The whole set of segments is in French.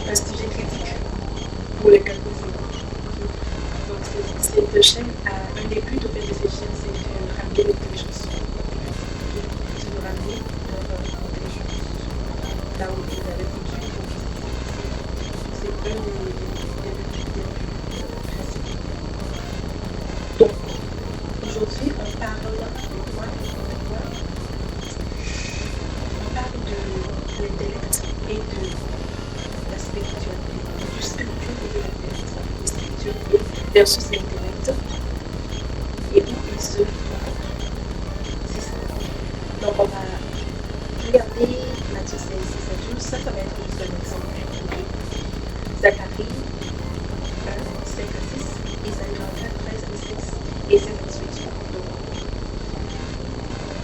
un sujet critique pour les quelques jours. Donc cette chaîne, un des buts au fait de cette chaîne, c'est de ramener l'intelligence. C'est de ramener leur intelligence là où ils avaient foutu. C'est un des buts principaux. Donc aujourd'hui, on parle de quoi? On parle de l'intellect et de la spiritualité, du spirituel et de l'intellect, la spiritualité versus l'intellect, et où ils se rencontrent. C'est ça. Donc on va regarder Matthieu 16, 6 à 12, ça va être juste un exemple. Zacharie 1, 5 à 6, Isaïe 24, 13 à 6, et 7 à 18. Donc,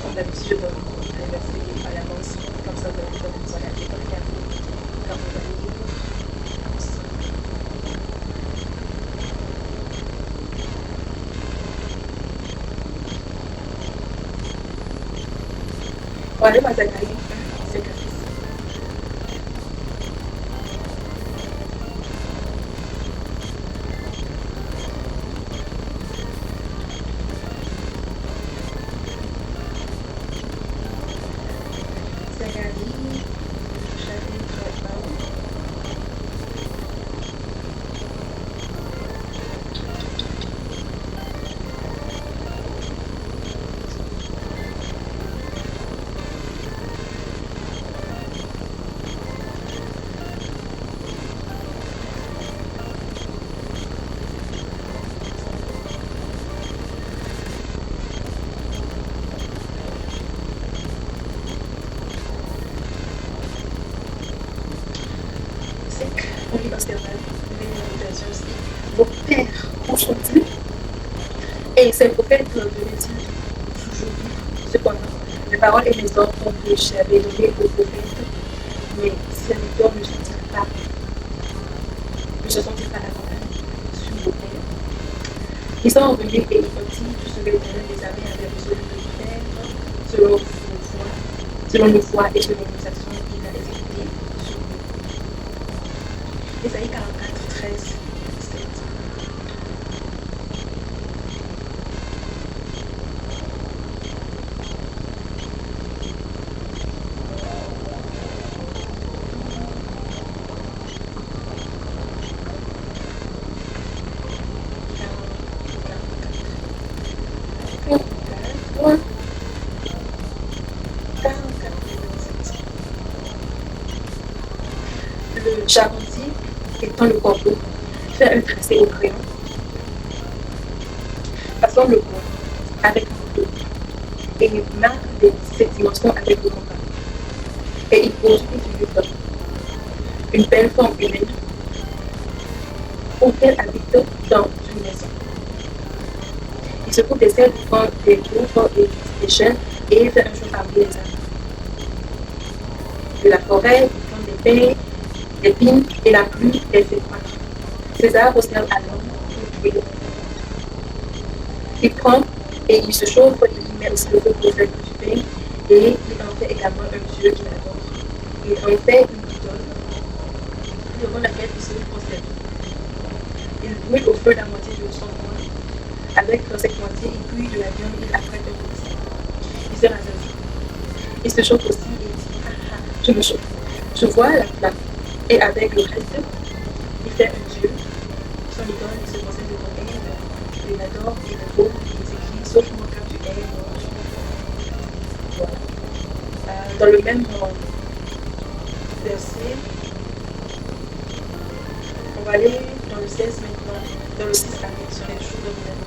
comme d'habitude, je donne les versets à l'avance, comme ça vous allez vous regarder quand vous allez lire ensemble. On va aller à Zacharie 1, 5 à 6. On lit Amsterdam, version aussi. Vos pères ont chanté, et c'est le prophète de dire toujours. Cependant, les paroles et les ordres que j'avais donnés au prophète, mes serviteurs ne sentirent pas, la campagne sur vos pères. Ils sont revenus et ils ont dit tout ce que l'Éternel des armées avait résolu de faire selon nos voies et selon nos actions, il a exécuté sur nous. Ésaïe 44, 13, 7. Le charpentier, étant le corbeau, fait un tracé au crayon, façon le bois avec un couteau et marque ses dimensions avec le compas. Et il pose une figure d'homme, une belle forme humaine, auquel habite dans une maison. Il se coupe des ailes devant des bouffes et des chênes et fait un jour parmi les arbres. De la forêt, il plante des pins, des pines et la pluie et ses branches. Ces arbres servent à l'homme pour tuer. Il prend et il se chauffe, il met aussi le feu pour faire du pain et il en fait également un dieu qu'il adore. Il en fait une idole devant laquelle il se prosterne. Il brûle au feu la moitié de son corps. Avec cette moitié, il cuit de la viande, il apprête un petit. Il se rassasie. Il se chauffe aussi et dit ah, je me chauffe. Je vois la flamme. Et avec le reste, il fait un dieu. Son idole, il se procède devant elle. Il l'adore, il le beau, il s'écrit sauf moi quand tu es. Voilà. Dans le même verset, on va aller dans le 16 maintenant, dans le 6 avec sur les jours de l'Éternel.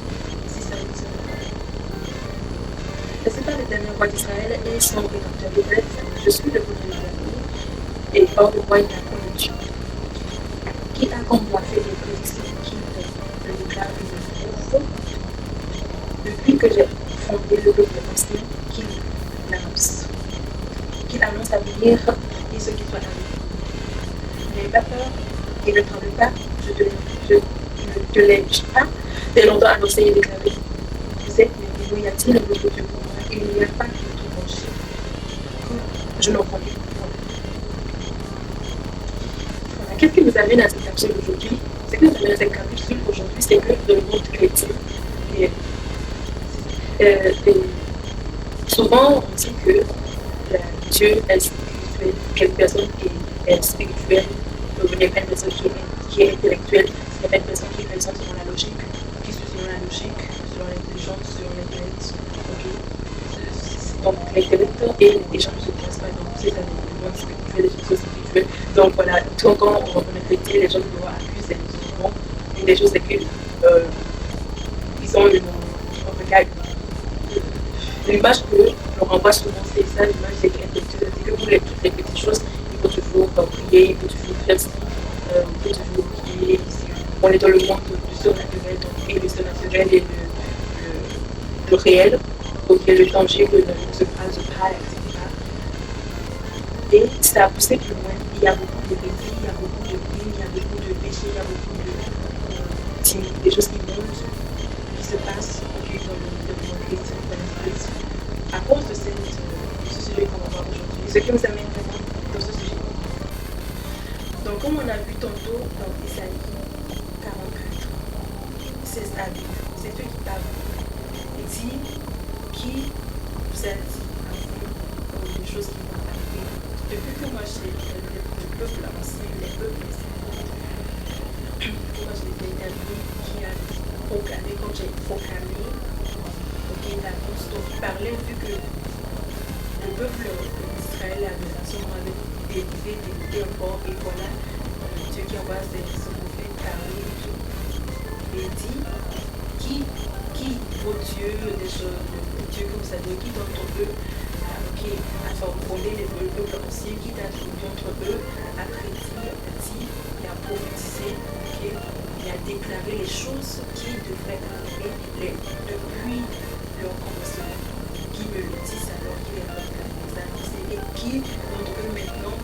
6 à 8. Ainsi par l'Éternel roi d'Israël et son rédempteur l'Éternel, je suis le bon de et hors de moi il n'y a point de Dieu. Qui a comme moi fait des prédictions qui me déclarent une faux depuis que j'ai fondé le peuple ancien, qu'il annonce l'avenir et ce qui soit arrivé. N'ayez pas peur et ne tremblez pas, je ne te l'ai pas dès longtemps annoncé et déclaré. Vous êtes mes niveau, y a-t-il un autre Dieu pour moi? Il n'y a pas d'autre rocher. Je n'en connais pas. qu'est-ce qui nous amène à cette capsule aujourd'hui? Ce qui nous amène à cette capsule aujourd'hui, c'est que le monde chrétien, et, et souvent on dit que Dieu est spirituel, qu'une personne qui est spirituelle n'est pas une personne qui est intellectuelle, ce n'est pas une personne qui est présente selon la logique, qui suit selon la logique, selon l'intelligence, selon l'intellect. Donc l'intellect et l'intelligence ne se passent pas dans ces monde spirituel, les choses spirituelles. Donc voilà, tout quand on est chrétien, les gens nous accusent des musulmans. Une des choses, c'est qu'ils ont l'image que l'on renvoie souvent, c'est ça, l'image c'est intellectuelle, c'est que pour toutes les petites choses, il faut toujours prier, il faut toujours faire ci, il faut toujours prier. On est dans le monde du surnaturel, donc, et le surnaturel et le réel, donc il y a le danger que se passe pas, etc. Et ça a poussé plus loin. Il y a beaucoup de péchés, il y a beaucoup de crimes, il y a beaucoup de péchés, il y a beaucoup de des choses qui montent, qui se passent dans le monde chrétien, dans l'esprit. À cause de ce sujet qu'on va voir aujourd'hui, ce qui nous amène vraiment dans ce sujet. Donc, comme on a vu tantôt dans Isaïe 44, c'est à lui, c'est Dieu qui parle. Il dit qui vous a dit à vous les choses qui vont arriver. Depuis que moi j'ai le peuple ancien, les peuples moi je les ai établis, qui a proclamé, comme j'ai proclamé, d'avance. Donc il parlait vu que le peuple d'Israël, la nation avait délivré encore, et voilà, Dieu qui envoie son prophète parler et tout. Et dit vos dieux, des choses, Dieu que vous savez, qui d'entre eux a formé le peuple ancien, qui d'entre eux a prédit, et a prophétisé, et a déclaré les choses qui devraient arriver depuis leur commencement, qui me le disent alors qu'il est annoncé, et qui d'entre eux maintenant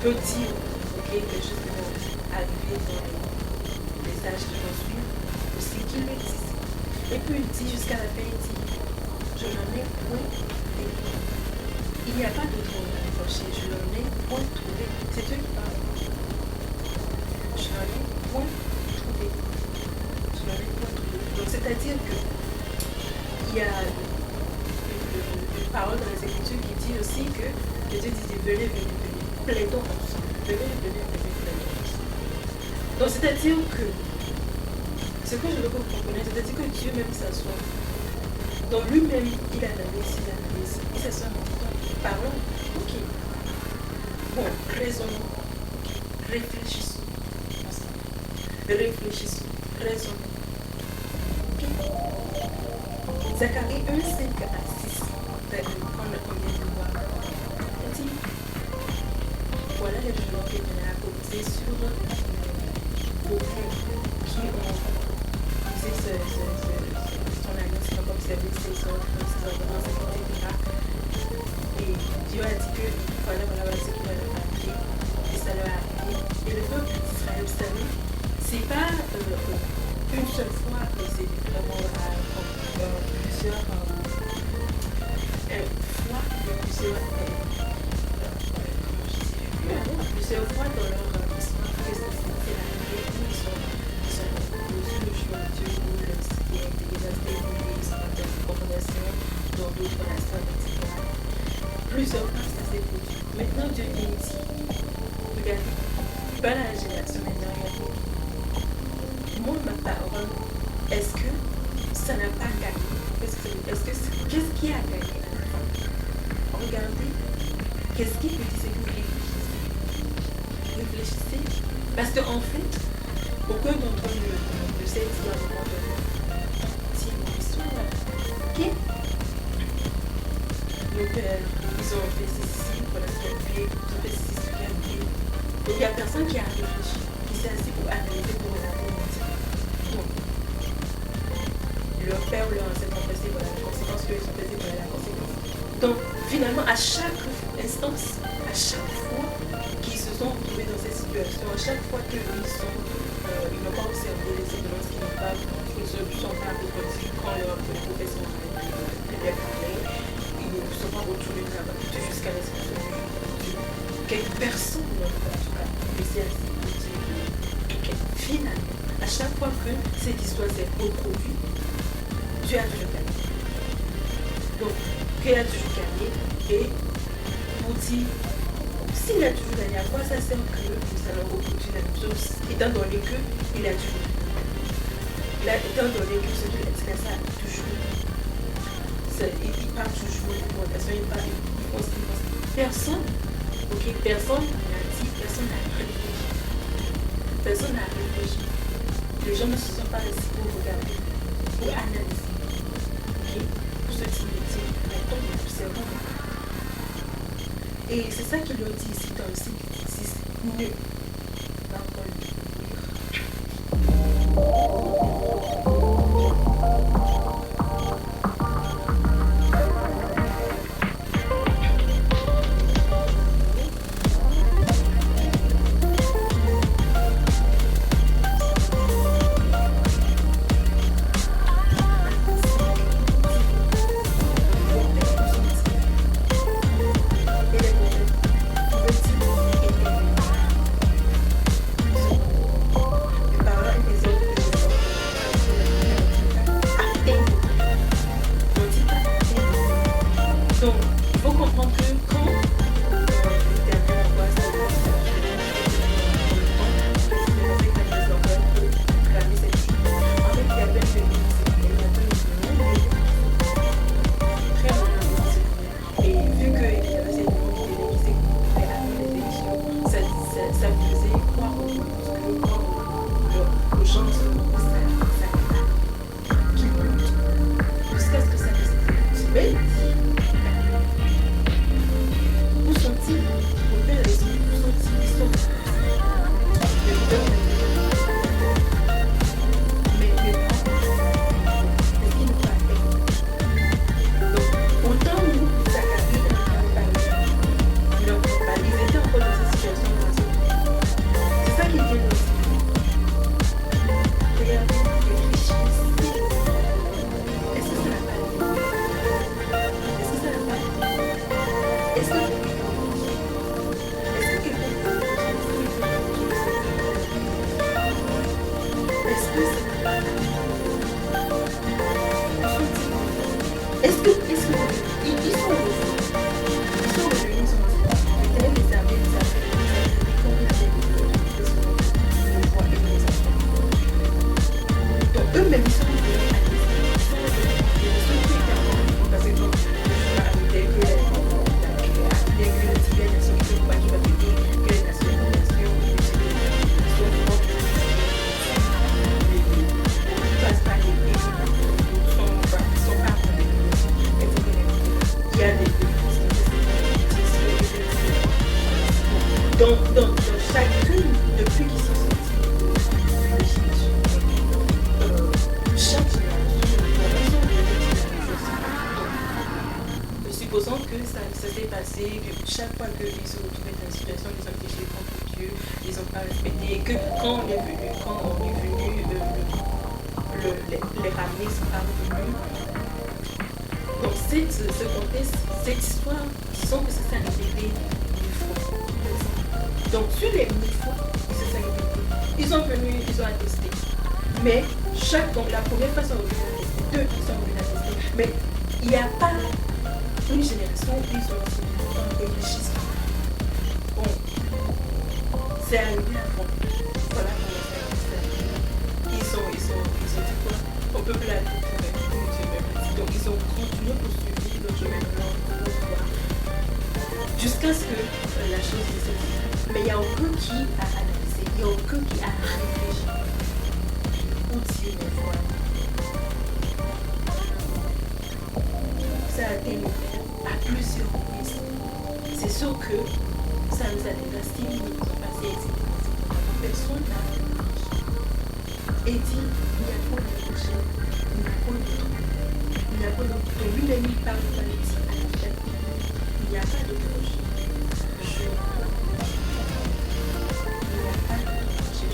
peut dire les choses qui vont arriver dans les âges qui vont suivre, aussi qu'il le dise. Et puis il dit jusqu'à la fin, il dit je n'en ai point trouvé. Il n'y a pas d'autre mot pour chercher, je n'en ai point trouvé. C'est Dieu qui parle. Je n'en ai point trouvé. Je n'en ai point trouvé. Donc c'est-à-dire que il y a une parole dans les Écritures qui dit aussi que Dieu disait venez, plaidons ensemble. Venez, plaidons ensemble. Donc c'est-à-dire que ce que je veux que vous compreniez, c'est-à-dire que Dieu même s'assoit. Donc lui-même, il a donné ses analyses. Il s'assoit en disant, parlons, ok. Bon, raisonnons, réfléchissons ensemble. Réfléchissons, raisonnons. Ok. Zacharie 1, 5 à 6, on vient de voir. Il dit, voilà les jours qui venaient à commencer sur vos frères qui ont son alliance, comme c'est ses ordonnances, etc. Et Dieu a dit que voilà ce qu'il va leur arriver. Et ça leur a arrivé. Et le peuple d'Israël, vous savez, c'est pas une seule fois, mais c'est vraiment plusieurs fois, plusieurs fois dans leur histoire que c'est arrivé où ils sont reçus le jour de Dieu, où le ciel était déjà déroulé, ils sont en coordination dans d'autres nations, etc. Plusieurs fois ça s'est produit. Maintenant Dieu dit, regardez, pas la génération maintenant, regardez. Moi, ma parole, est-ce que ça n'a pas gagné? Qu'est-ce qui a gagné? Regardez, qu'est-ce qui peut dire que vous réfléchissez? Parce qu'en fait, aucun d'entre nous ne sait dire à un moment donné, si mon histoire, ok? Nos pères, ils ont fait ceci, voilà ce qu'ils ont fait, ils ont fait ceci, ce qu'ils ont fait. Donc il n'y a personne qui a réfléchi, qui s'est assis pour analyser, pour regarder et dire, donc, leur père ou leur ancêtre ont fait, voilà la conséquence, eux ils ont fait, voilà la conséquence. Donc finalement, à chaque instance, à chaque fois qu'ils se sont retrouvés dans cette situation, à chaque fois qu'ils n'ont pas observé les ordonnances, qu'ils ne sont pas approfondies quand leur profession est bien parlée, ils ne sont pas retournés là-bas jusqu'à l'expression du Ok, personne ne va en tout cas laisser à dire. Ok, finalement, à chaque fois que cette histoire s'est reproduite, tu as toujours gagné. Donc, tu as toujours gagné et pour dire, s'il a toujours gagné, à quoi ça sert que nous allons reproduire la même chose, étant donné qu'il a toujours gagné. Là, étant donné que ce que ça a toujours, il parle toujours de l'augmentation, il parle, il pense. Personne, ok, personne n'a dit, personne n'a réfléchi. Personne n'a réfléchi. Les gens ne se sont pas assis pour regarder, pour analyser, ok, pour ce type de type, mais comme nous observons. Et c'est ça qu'il leur dit ici dans le 6, mieux. Dans le dans chacune, depuis qu'ils sont sortis, chaque génération, supposons que ça s'est passé, que chaque fois qu'ils se retrouvaient dans une situation, ils ont péché contre Dieu, ils n'ont pas respecté, et que quand on est venu les ramener, sont pas revenus. Donc ce contexte, cette histoire, disons que ça s'est répété 1000 fois. Donc sur les 1000 fois, ils se sont répétés. Ils sont venus, ils ont attesté. Mais donc la première fois, ils sont venus attester. Deux, ils sont venus attester. Mais il n'y a pas une génération où ils ont dit, on réfléchit. Bon, c'est arrivé avant. Voilà comment ça existe. Ils ont dit quoi? On peut plus la faire. Donc ils ont continué pour suivre le chemin de leur jusqu'à ce que la chose se dise. Mais il n'y a aucun qui a analysé, il n'y a aucun qui a réfléchi pour dire une fois. Ça a été à plusieurs reprises. C'est sûr que ça nous a dévasté, nous nous avons passé, etc. Personne n'a réfléchi. Et dit, il n'y a pas de réfléchir, il n'y a pas de truc. Il n'y a pas de lui-même, il parle de maladie à la fête. Il n'y a pas de projet. Il n'y a pas de projet.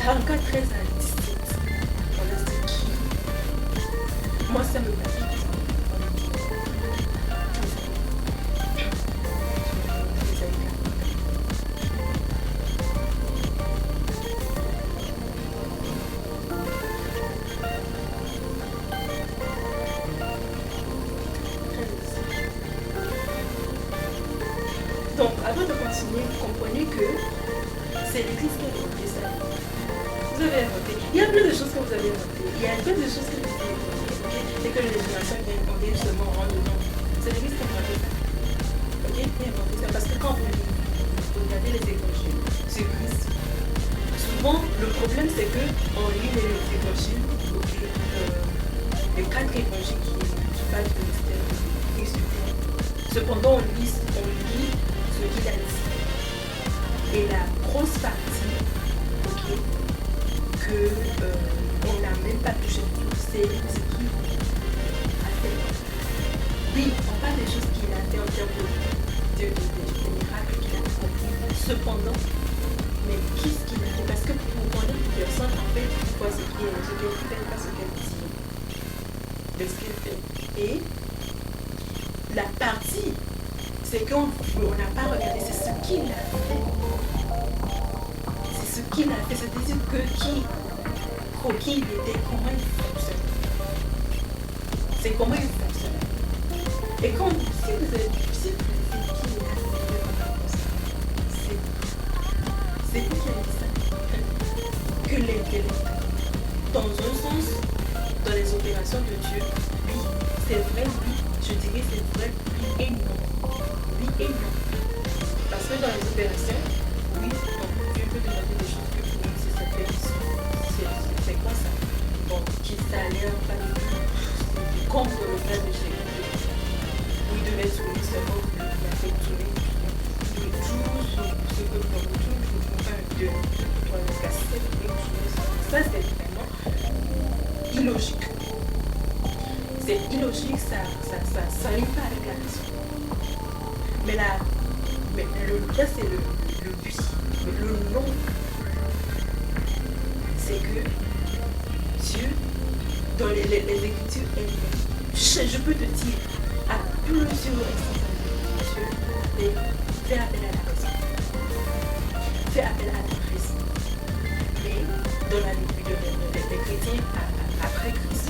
44, 13 à 17. On a ce qui. Moi, ça me plaît. Donc, avant de continuer, vous comprenez que c'est l'Église qui a inventé ça. Vous avez inventé. Il y a plein de choses que vous avez inventées. Il y a plein de choses que vous avez inventées. Et que les générations viennent demander seulement en dedans. C'est l'Église qui a inventé ça. Ok, qui a inventé ça. Parce que quand vous regardez les évangiles, c'est Christ. Souvent, le problème, c'est qu'on lit les évangiles, les 4 évangiles qui parlent de mystère de Christ. Cependant, on lit ce qu'il a dit. Et la grosse partie, on n'a même pas touché du tout, c'est ce qu'il a fait. Oui, on parle des choses qu'il a fait en termes de miracles qu'il a accomplis. Cependant, mais qu'est-ce qu'il a fait? Parce que pour connaître une personne, en fait, il faut ce qu'elle fait, pas ce qu'elle dit. Mais ce qu'elle fait. Et la partie, c'est qu'on n'a pas regardé, c'est ce qu'il a fait. C'est ce qu'il a fait, c'est-à-dire que qui il était, comment il fonctionne. C'est comment il fonctionne. Et quand si vous êtes qui il a fait, c'est vous qui avez dit ça. Que l'intellect, dans un sens, dans les opérations de Dieu, oui, c'est vrai, oui. Je dirais c'est vrai, oui et non. Oui et non. Parce que dans les opérations, oui, donc Dieu peut demander des choses que pour nous, c'est c'est quoi ça? Donc, qu'il s'allait pas du tout contre le frère de chez lui. Où il devait tourner seulement, il a fait tourner. Et tout ce que pour nous, tout, il faut faire de 3 jusqu'à 7 et ça, c'est vraiment illogique. C'est illogique, ça n'arrive pas avec la raison. Mais là, c'est le but. Mais le nom, c'est que Dieu, dans les Écritures, je peux te dire à plusieurs instances, Dieu fait appel à la raison. Fait appel à la raison. Mais dans la vie des chrétiens, après Christ,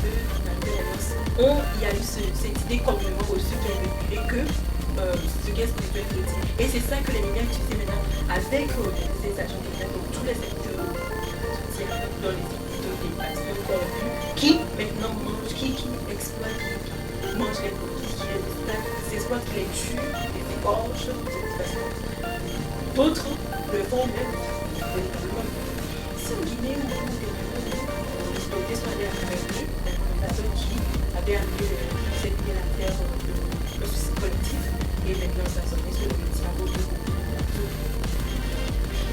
il y a eu cette idée communément reçue qui a véhiculé que ce qu'est spirituel chrétien. Et c'est ça que les médias utilisent maintenant avec ces agents de donc tous les secteurs dans les écoles des pasteurs corrompus qui maintenant mangent, qui exploitent, qui mangent les produits, qui exploitent, qui les tuent, les égorgent de cette façon. D'autres le font même véritablement. Si en Guinée ou au Togo sont allés avec eux, une personne qui avait amené cette idée à faire le souci collectif et maintenant ça s'en est sur le dialogue.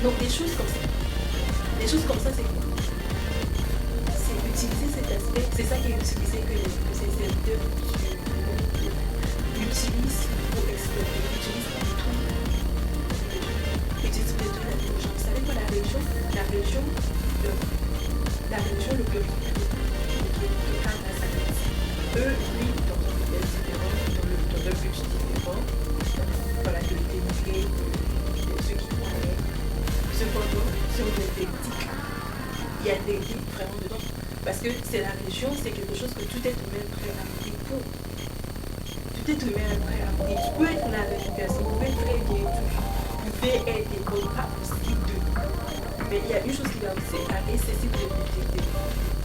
Donc des choses comme ça. Des choses comme ça, c'est quoi? C'est utiliser cet aspect, c'est ça qui est utilisé que ces serviteurs utilisent pour exploiter, utilisent pour tout. Utilisent pour tout la religion. Vous savez quoi, la religion, le peuple qui parle à sa tête. Eux, oui, dans un modèle différent, dans un but différent, voilà, de dénigrer ceux qui croyaient. Cependant, si on est politique, il y a des livres vraiment dedans. Parce que c'est la religion, c'est quelque chose que tout être humain est prêt à appliquer pour. Tout être humain est prêt à appliquer. Tu peux être là avec une personne, vous pouvez être très bien, vous pouvez être des bonnes, pas aussi de. Mais il y a une chose qui va aussi arriver, c'est si vous êtes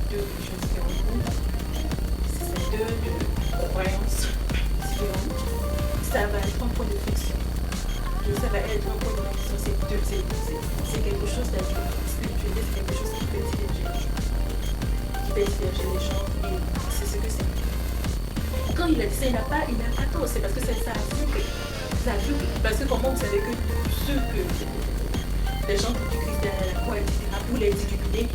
deux religions différentes, c'est deux croyances différentes, ça va être un point de friction. Et ça va être un point de friction, c'est quelque chose d'être spirituel, c'est quelque chose qui fait diverger les gens. Qui fait diverger les gens, et c'est ce que c'est. Quand il a dit ça, il n'a pas tort, c'est parce que ça a vu que. Parce que comment vous savez que ceux que les gens qui du Christ derrière la croix, etc., pour les éliminer,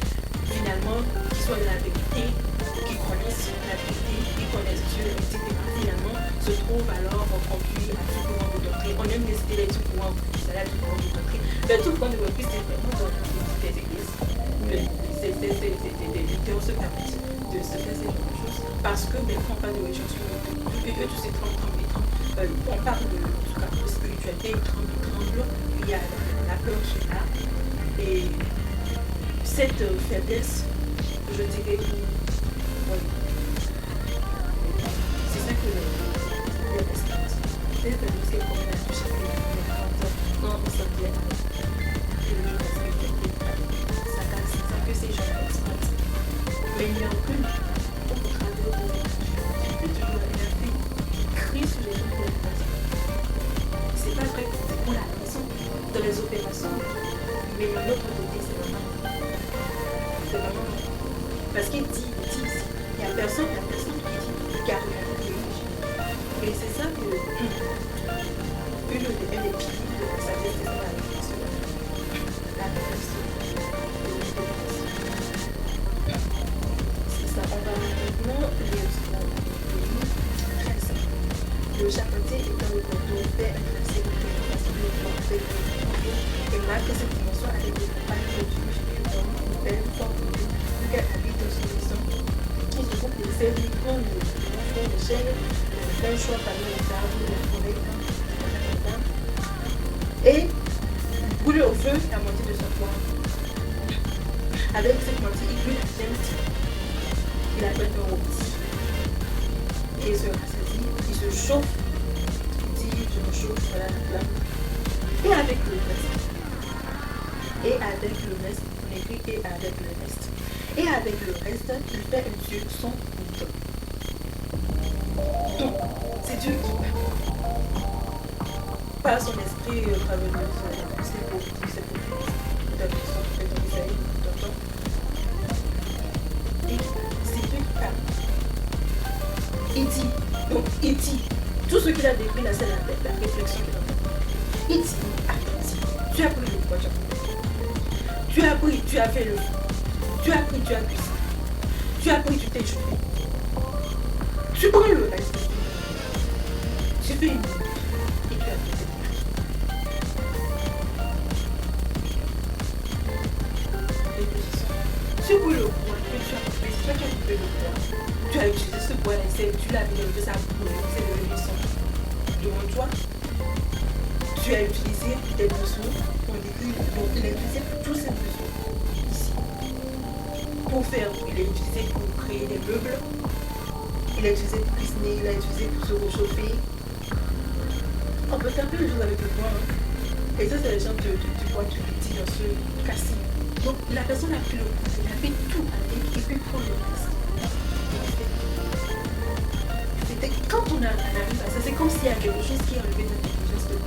finalement, qui soient de la vérité, qui connaissent la vérité, qui connaissent Dieu, etc., finalement, se trouvent alors conduits à tout courant de doctrine. On aime les citer les tout courants de Christ, à la tout courant de doctrine. Le tout courant de Christ, c'est vraiment dans les églises. Les leaders se permettent de se faire ce genre de choses parce que ne prend pas de religion sur le tout. Et eux, tous ces tremblent. On parle de, en tout cas, de spiritualité, ils tremblent. Il y a la peur qui est là. Et cette faiblesse, je dirais que oui, c'est ça que le reste. peut-être parce qu'elle comme elle a touché les non, on s'en vient. Et le jour parce ça que ces gens exploitent. Mais il y a aucune au travers de toujours la fille qui crie sur les autres personnes. C'est pas vrai qu'on a raison dans les opérations, mais de l'autre côté, c'est vraiment. Parce qu'il dit, il n'y a personne qui dit car il y a et c'est ça que une des piliers de sa vie, c'est la réflexion. La réflexion. C'est ça. On va maintenant le charpentier étant le canton fait un tracé de présentation et marque cette dimension avec des compagnes produits une belle forme de qu'elle habite dans son maison. Il se trouve des séries comme le chêne, un choix parmi les arbres de la forêt et brûle au feu la moitié de son poids. Avec cette moitié, il brûle la tête. Il appelle un rôti. Et il se rassasie, il se chauffe. Il dit je me chauffe, voilà la flamme. Et avec le reste. Et avec le reste, on écrit et avec le reste. Et avec le reste, il fait un Dieu sans bouton. C'est Dieu qui, par son esprit parvenu sur ses prophéties, et c'est Dieu qui parle. Il dit, tout ce qu'il a décrit là, c'est la réflexion qu'il a faite. Il dit, attends, tu as pris le poids, tu as pris, tu as fait le feu, tu as pris, tu as cuisiné, tu as pris, tu t'es chauffé, tu prends le reste. Tu fais une minute et tu as fait cette tu brûles le bois que tu as coupé, c'est toi qui as coupé le bois. Tu as utilisé ce bois là, tu l'as mis dans le feu, ça a brûlé, c'est devenu sang. Devant toi, tu as utilisé des besoins, on décrit, donc il a utilisé tous ses besoins ici. Pour faire, il a utilisé pour créer des meubles, il a utilisé pour cuisiner, il a utilisé pour se réchauffer. On peut faire plein de choses avec le bois. Hein. Et ça, c'est l'exemple du bois qui est dit dans ce cas-ci. Donc, la personne a pris le bout, elle a fait tout avec et puis prendre le reste. C'était quand on arrive à ça, c'est comme s'il y a quelque chose qui est enlevé de l'intelligence de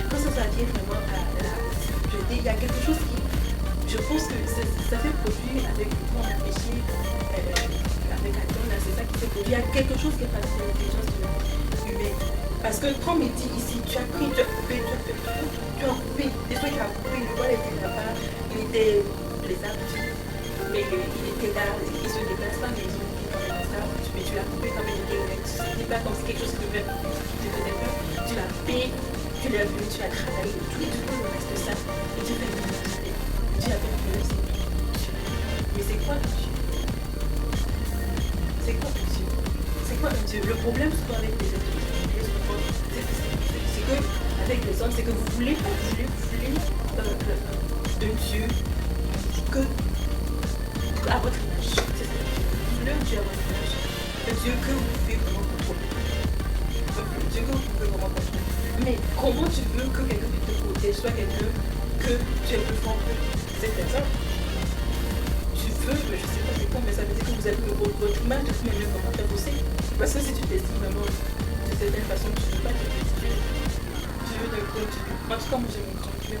quand ça vient vraiment à la jeter, il y a quelque chose qui. Je pense que ça fait produit avec le temps, on a péché avec Adam, là, c'est ça qui fait produit. Il y a quelque chose qui est passé dans l'intelligence humaine. Parce que comme il dit ici, tu as pris, tu as coupé, tu as fait tout, tu as coupé, des fois il a coupé, le bois était là-bas, il était les arbres, mais il était là, il se déplace pas, mais ils ont dit quand même ça, mais tu l'as coupé quand même, ce n'est pas comme si quelque chose qui te faisait peur, tu l'as coupé, tu l'as vu, tu l'as travaillé, tout et tout le reste de ça, et tu fais le tu as fait le reste. Mais c'est quoi Dieu? C'est quoi Dieu? C'est quoi Dieu? Le problème souvent avec les êtres c'est que avec les hommes, c'est que vous voulez de Dieu que à votre image. C'est ça. Vous voulez un Dieu à votre image. Un Dieu que vous pouvez vraiment contrôler. Un Dieu que vous pouvez vraiment contrôler. Mais comment tu veux que quelqu'un de ton côté soit quelqu'un que tu es plus fort que cette personne? Tu veux, mais je sais pas c'est quoi, mais ça veut dire que vous êtes votre image de vous-même comment faire bosser. Parce que si tu t'estimes vraiment de certaine façon, tu ne veux pas te Dieu. Tu veux d'un grand Dieu. En tout cas, moi j'aime un grand Dieu.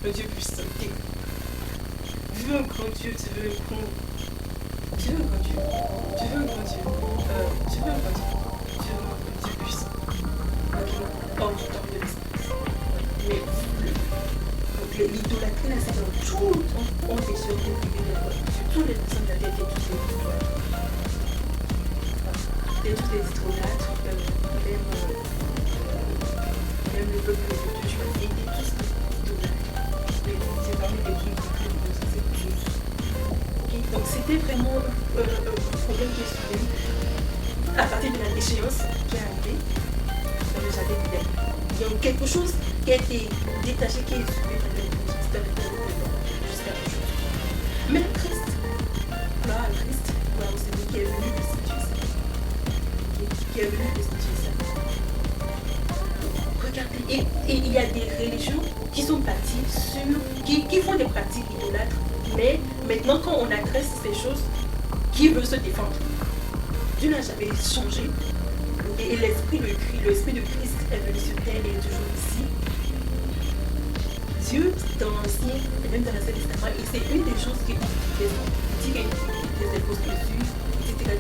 Un Dieu puissant. Tu veux un grand Dieu, tu veux un grand. Tu veux un grand Dieu. Tu veux un grand Dieu. Tu veux un grand Dieu. Tu veux un grand Dieu puissant. Ok. Hors du temps de l'espace. Mais donc l'idolâtrie là, c'est dans tout. On est sur toutes les personnes de la tête et tous les étoiles. Et tous les idolâtres, même le peuple de Dieu choisi, et tous les idolâtres. C'est parmi les trucs de c'est tous. Okay. Donc c'était vraiment un problème qui est soulevé à partir de la déchéance qui est arrivée dans le jardin d'Éden. Donc quelque chose qui a été détaché, qui est soulevé dans le jusqu'à aujourd'hui. Mais Christ, gloire à Christ, gloire au Seigneur qui est venu restituer ça. Qui est venu restituer ça. Et il y a des religions qui sont bâties sur, qui font des pratiques idolâtres, mais maintenant quand on adresse ces choses, qui veut se défendre? Dieu n'a jamais changé. Et l'esprit de Christ est venu sur terre et est toujours ici. Dieu, dans l'Ancien et même dans l'Ancien Testament, et c'est une des choses qui dit qu'il des impositures, etc.,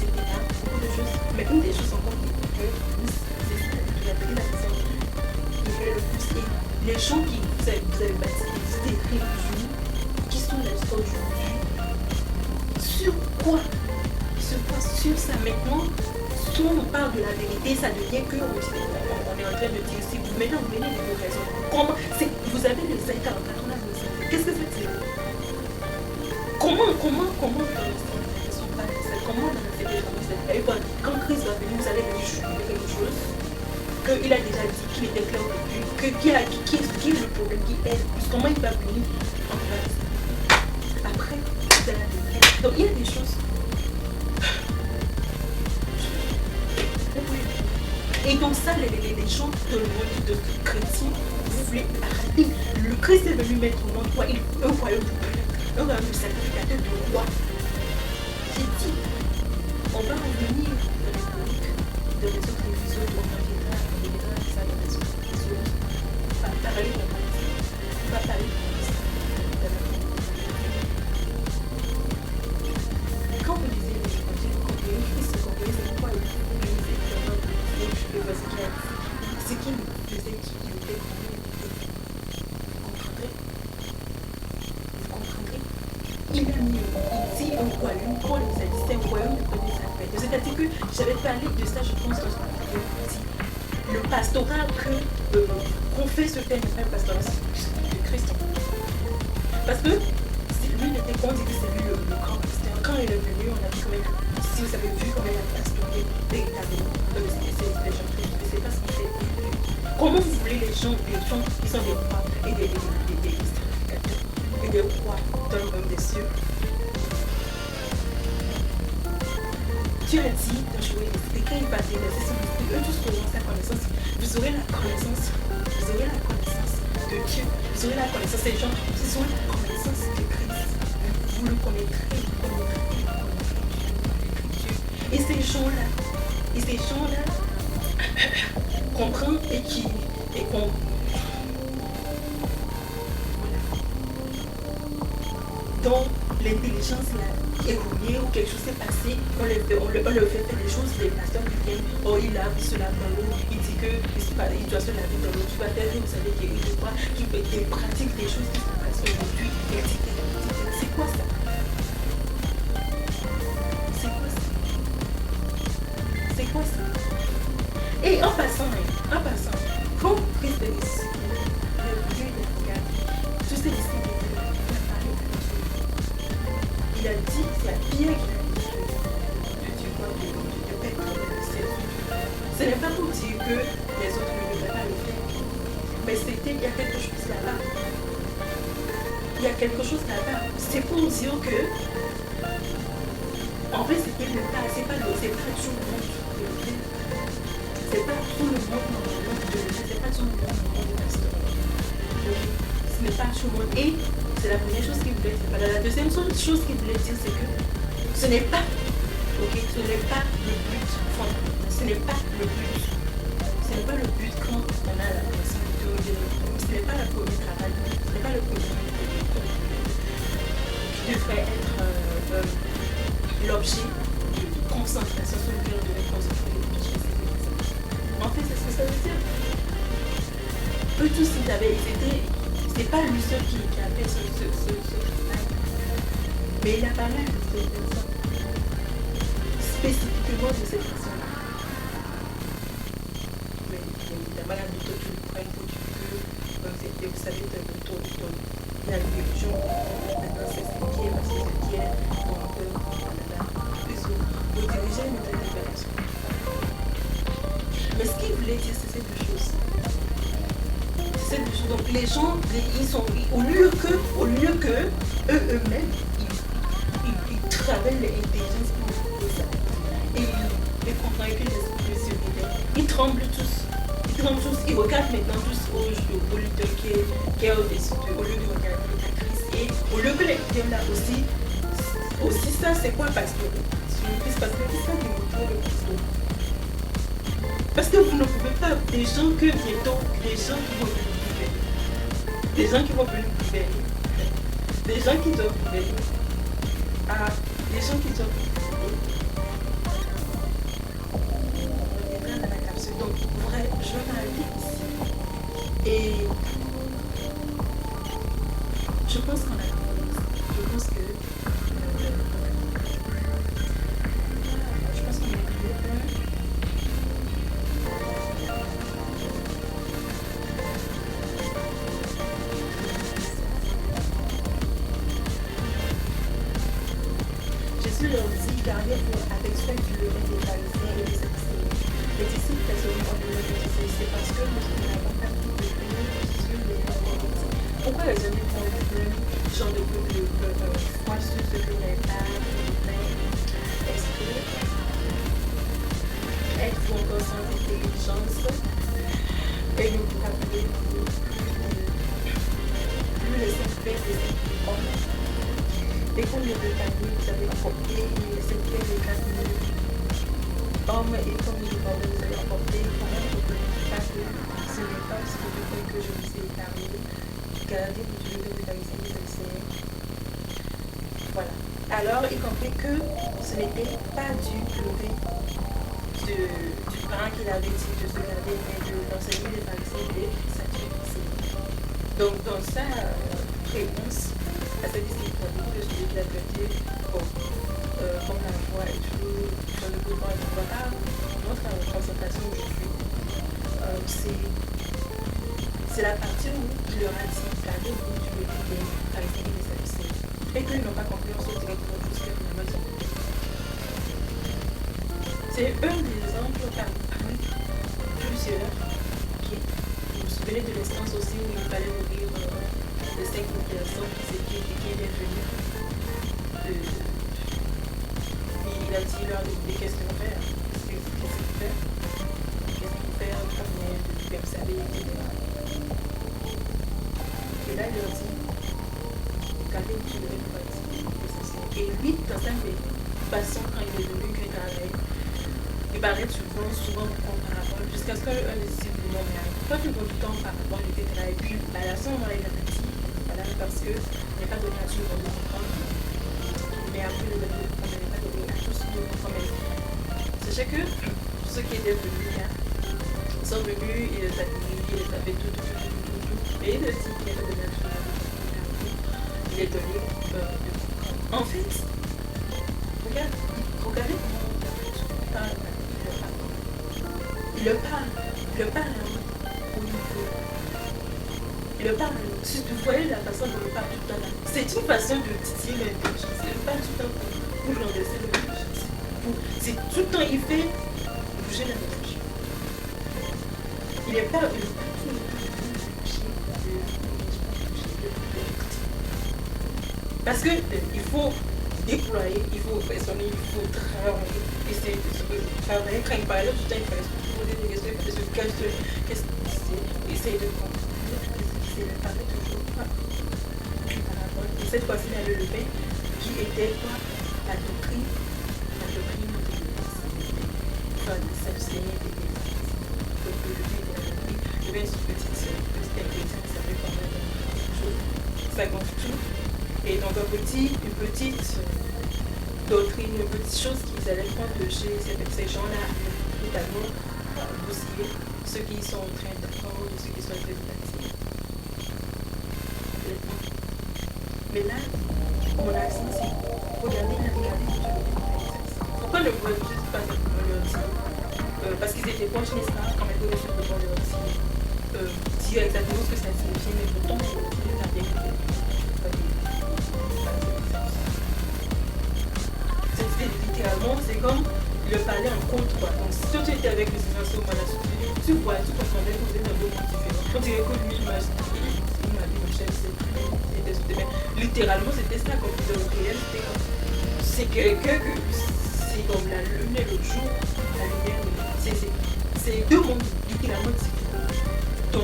beaucoup de choses. Mais une des choses encore qui est plus, c'est ça, qui a pris la question, qui est le plus. Et les gens qui vous avez baptisé, des religions, qui sont là aujourd'hui, sur quoi? Sur ça maintenant? Si on parle de la vérité, ça devient que on est en train de dire si vous maintenant vous menez des raisons. Comment vous avez les 50 on a les qu'est-ce que ça dit? Comment comment dans quand Christ va venir, vous allez lui juger quelque chose qu'il a déjà dit, qu'il était clair au début, qui est le problème, qui est comment il va venir en place. Après, vous allez la donc il y a des choses. Et donc ça, les gens de monde de chrétiens, vous voulez arrêter. Le Christ est venu mettre au monde quoi? Un royaume de sacrificateur de roi. J'ai dit, on va revenir dans les chroniques de les autres épisodes, on reviendra ça dans les autres épisodes. On va parler de la politique. On va parler de la politique. Quand vous lisez les évangiles, quand vous lisez Christ, quand vous lisez quoi, vous lisez vraiment ce qui nous faisait qu'il était vous comprendrez? Il a mis, il dit un royaume, Paul nous a dit c'est un royaume de connaissance. C'est-à-dire que j'avais parlé de ça, je pense, dans ce vidéo aussi. Le pastorat qu'on fait sur terre n'est pas le pastorat de Christ. Parce que lui, il était, on dit que c'est lui le grand pasteur. Quand il est venu, on a vu quand même, si vous avez vu comment il a pastoré véritablement, c'est les gens. Comment vous voulez les gens qui sont des rois et des sacrificateurs et des rois dans le royaume des cieux? Dieu a dit dans Joël, et quand il va dire, eux tous auront sa connaissance, vous aurez la connaissance de Dieu, vous aurez la connaissance des gens, vous aurez la connaissance de Christ, vous le connaîtrez, Dieu. Et ces gens-là, comprend et qu'on dont l'intelligence là erronée ou quelque chose s'est passé, on le fait faire des choses, les pasteurs qui viennent, oh il lave, il se lave dans l'eau, il dit que il doit se laver dans l'eau, tu vas faire, vous savez qu'il y a des pratiques, des choses qui se passent aujourd'hui, etc. C'est quoi ça? C'est quoi ça? Et en passant, quand Christ est ici, Dieu il regarde, tous ces disciples, il a dit, c'est la pierre qui a dit de Pètre. Ce n'est pas pour dire que les autres ne devaient pas le faire, mais il y a quelque chose là-bas. Il y a quelque chose là-bas. C'est pour dire que, en fait, c'est pas toujours le monde. C'est pas tout le monde de c'est pas tout le monde de pasteur. Ce n'est pas tout le monde. Et c'est la première chose qu'il voulait dire. La deuxième chose qu'il voulait dire, c'est que ce n'est pas, ce n'est pas le but fondamental. Ce n'est pas le but. Ce n'est pas le but quand on a la connaissance de Dieu. Ce n'est pas le premier travail. Ce n'est pas le premier travail qui devrait être l'objet de concentration sur lequel on devait concentrer. En fait, c'est ce que ça veut dire. Eux tous, ils avaient été. C'est pas lui seul qui a fait ce travail. Mais il a parlé de cette personne. Spécifiquement de cette personne-là. Mais évidemment, la méthode, tu le prends pour tu peux. Vous savez, la religion, maintenant, c'est ce qui est, parce que ce qui est, vous dirigez une telle révélation. Mais ce qu'il voulait dire, c'est ces deux choses. C'est ces deux choses. Donc les gens, ils sont, au lieu que eux-mêmes, ils travaillent l'intelligence pour ça. Et ils comprennent que l'esprit de Dieu, ils tremblent tous. Ils font tous, ils regardent maintenant tous au lutteur qui est au-dessus d'eux, au lieu de regarder l'actrice. Et au lieu que l'acteur là aussi ça, c'est quoi parce que c'est ça qui me trouve le plus. Parce que vous ne pouvez pas, des gens que bientôt, des gens qui vont venir gouverner, des gens qui vont venir gouverner, des gens qui doivent gouverner, des gens qui doivent gouverner. On est dans la capsule, donc vrai journaliste. Et je pense qu'on a je pense que Jésus leur dit, gardez avec soin du levain des pharisiens et des sadducéens. Les disciples raisonnent en dehors de Jésus, c'est parce que nous n'avons pas pris de pain sur les mains. Pourquoi raisonnez-vous en vous genre de foi sur ce que les femmes, les pains, esprit? Êtes-vous encore sans intelligence? Et ne vous rappelez-vous plus les saints-pères des hommes? Et combien de familles vous avez apporté, c'est quel les familles hommes et combien de familles vous avez apporté, comment vous pouvez pas que ce n'est pas ce que je vous ai parlé. Gardez-vous du levain des pharisiens et des sadducéens. Voilà. Alors, y compris que ce n'était pas du levain du pain qu'il avait dit de se garder, mais de l'enseignement des pharisiens et des sadducéens. Donc, dans sa réponse à cette discipline de celui qui a traité comme la foi et tout, dans le gouvernement et tout, voilà, notre concentration aujourd'hui, c'est la partie où il leur a dit, gardez-vous du levain des pharisiens et des sadducéens. Et qu'ils n'ont pas compris, on se directement tout ce que finalement ils ont compris. C'est un des exemples parmi plusieurs qui, vous vous souvenez de l'instance aussi où il fallait nourrir les 5 personnes qui est venu. Il a dit leur demander qu'est-ce qu'ils vont faire. Qu'est-ce qu'ils vont faire? Qu'est-ce qu'ils vont faire? Combien de personnes, etc. Et là, il leur dit, gardez-vous du levain des pharisiens. Et lui, dans sa façon, quand il est venu, qu'il travaille, il parlait souvent en parabole, jusqu'à ce qu'un des disciples lui demande, toi tu vois tout le temps en parabole, etc. Et puis, à ce moment-là, il a dit, voilà, parce qu'il n'est pas donné à tout le monde de comprendre, mais après, on n'est pas donné à tous de comprendre. Sachez que ceux qui étaient venus, ils sont venus, ils les avaient mis, ils les avaient tout. Et il a dit qu'il n'est pas donné à tout le monde de comprendre. Il est donné en fait, regardez comment il parle. Il le parle au niveau. Il le parle. Si vous voyez la façon dont il parle tout le temps là, c'est une façon de titiller l'intelligence. Il parle tout le temps pour l'endosser l'intelligence. C'est tout le temps, il fait bouger l'intelligence. Il n'est pas parce que il faut déployer, il faut façonner, il faut travailler. Essayer de travailler. Quand il parlait, tout le temps, il fallait se poser des questions, il fallait se cacher. Qu'est-ce que c'est? Essayer de comprendre. Il ne parlait toujours pas. Et cette fois-ci, il y a le levain qui était quoi? La doctrine de l'Église. Enfin, ça le Seigneur était là. Donc le levain de la doctrine. Il y avait une petite ingrédient qui s'appelait quand même ça gonfle tout. Et donc une petite doctrine, une petite chose qu'ils allaient prendre de chez ces gens-là, totalement bousiller ceux qui sont en train d'apprendre, ceux qui sont en train de bâtir. Mais là, mon accent, c'est regardez du pourquoi le voit juste pas simplement leur dire parce qu'ils étaient proches, n'est-ce pas, quand même, de leur dire exactement ce que ça signifie, mais pourtant, il a bien écouté. Littéralement, c'est comme le parler en contre quoi. Donc si toi tu étais avec les gens au moment tu vois, tu comprenais que vous êtes un peu différent. On dirait que lui, il m'a dit mon chef, c'est littéralement c'était ça comme dans le réel, c'est quelqu'un que c'est comme la lune et le jour, la lumière, c'est deux mondes littéralement différents. ton...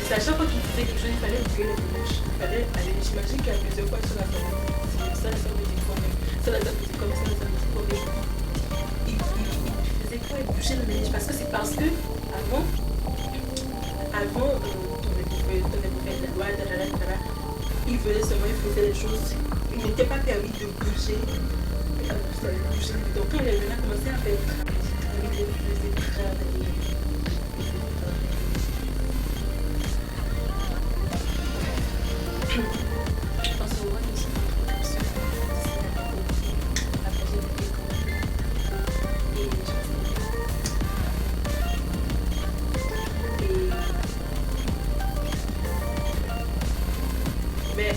C'est ça, chaque fois qu'il faisait quelque chose, il fallait bouger les ménages. Il fallait aller, j'imagine qu'il y a plusieurs fois sur la famille. Ça, ça me dit quoi même. Ça, ça me dit comme ça, ça me dit quoi même. Il faisait quoi? Il bougeait le ménage. Parce que c'est parce que, avant ton époux fait la loi, il venait seulement, il faisait les choses. Il n'était pas permis de bouger. Donc quand il est venu, il a commencé à faire du travail. Il faisait travailler. En ce moment, nous sommes en train de partager des décors. Et mais